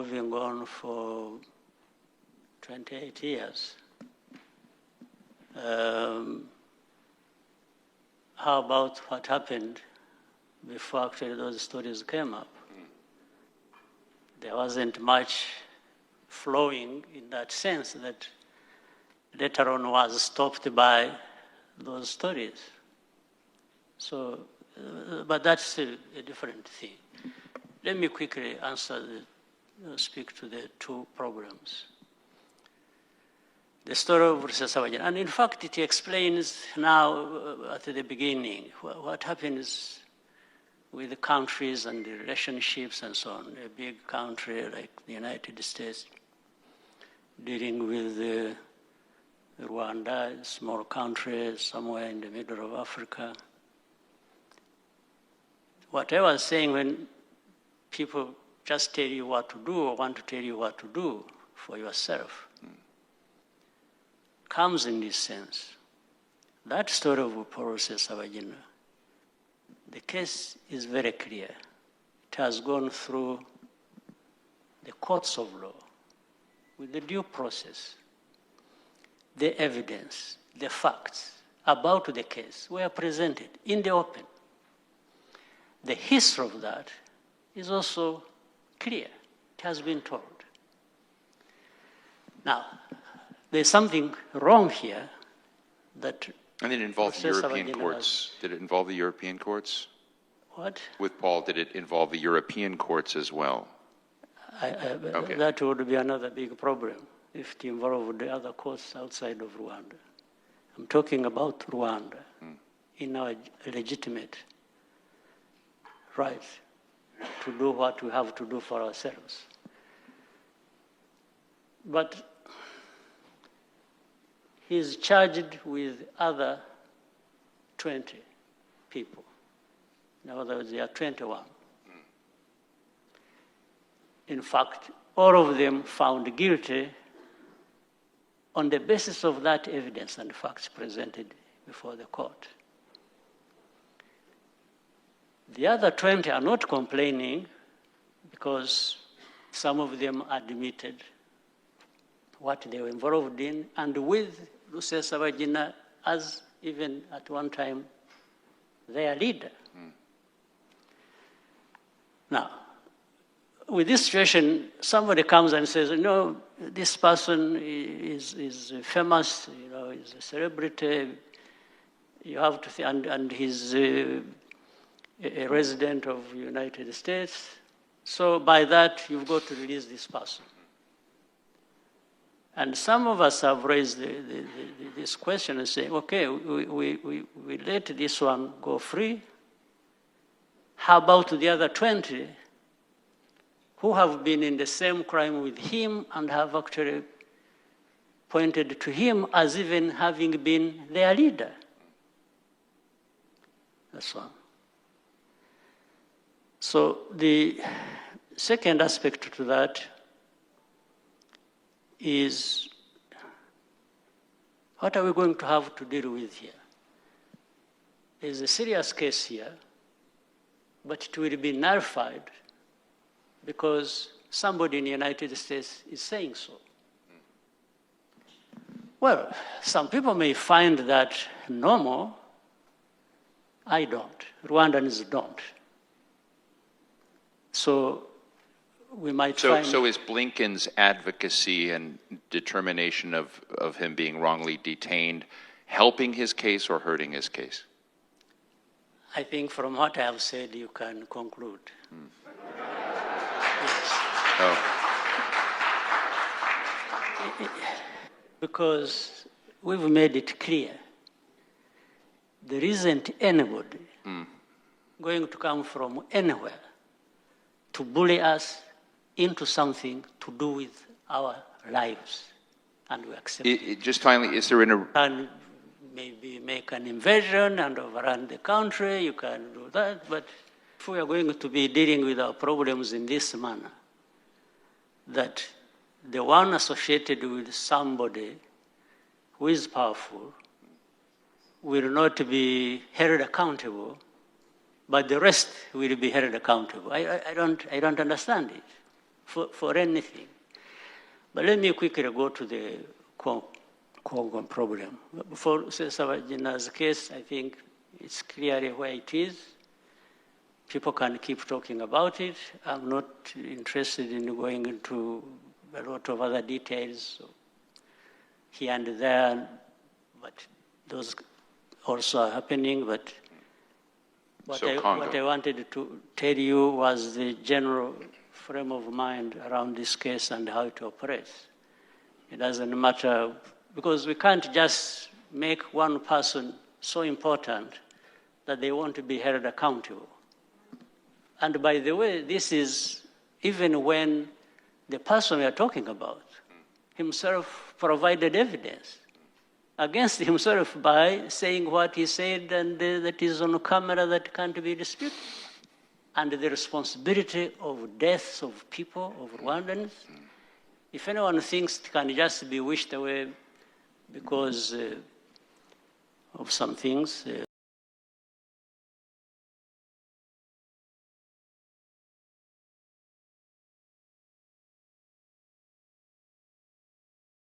having gone for 28 years, how about what happened before actually those stories came up? There wasn't much flowing in that sense that later on was stopped by those stories. So, but that's a different thing. Let me quickly speak to the two problems. The story of Rusesabagina, and in fact it explains now at the beginning what happens with the countries and the relationships and so on. A big country like the United States dealing with Rwanda, a small country somewhere in the middle of Africa. What I was saying, when people just tell you what to do or want to tell you what to do for yourself, comes in this sense. That story of Paul Rusesabagina, the case is very clear. It has gone through the courts of law with the due process. The evidence, the facts about the case were presented in the open. The history of that is also clear. It has been told. Now, there's something wrong here that... And it involved the European courts. Did it involve the European courts? What? With Paul, did it involve the European courts as well? Okay. That would be another big problem if it involved the other courts outside of Rwanda. I'm talking about Rwanda in our legitimate right to do what we have to do for ourselves. But he's charged with other 20 people. In other words, there are 21. In fact, all of them found guilty on the basis of that evidence and facts presented before the court. The other 20 are not complaining because some of them admitted what they were involved in, and with Rusesabagina as even at one time their leader. Now, with this situation, somebody comes and says, no, this person is famous, he's a celebrity, you have to, and he's a resident of the United States, so by that, you've got to release this person. And some of us have raised this question and say, okay, we let this one go free. How about the other 20 who have been in the same crime with him and have actually pointed to him as even having been their leader? That's one. So the second aspect to that is, what are we going to have to deal with here? There's a serious case here, but it will be nullified because somebody in the United States is saying so. Well, some people may find that normal. I don't. Rwandans don't. So we might find... So is Blinken's advocacy and determination of him being wrongly detained helping his case or hurting his case? I think from what I have said, you can conclude. Yes. Oh. Because we've made it clear there isn't anybody going to come from anywhere to bully us into something to do with our lives, and we accept it. Just finally, is there And maybe make an invasion and overrun the country, you can do that, but if we are going to be dealing with our problems in this manner, that the one associated with somebody who is powerful will not be held accountable, but the rest will be held accountable. I don't understand it for anything. But let me quickly go to the Congo problem. For Sabagina's case, I think it's clearly where it is. People can keep talking about it. I'm not interested in going into a lot of other details here and there, but those also are happening. But what I wanted to tell you was the general frame of mind around this case and how it operates. It doesn't matter, because we can't just make one person so important that they want to be held accountable. And by the way, this is even when the person we are talking about himself provided evidence against himself by saying what he said, and that is on camera, that can't be disputed. And the responsibility of deaths of people, of Rwandans, if anyone thinks it can just be wished away because of some things,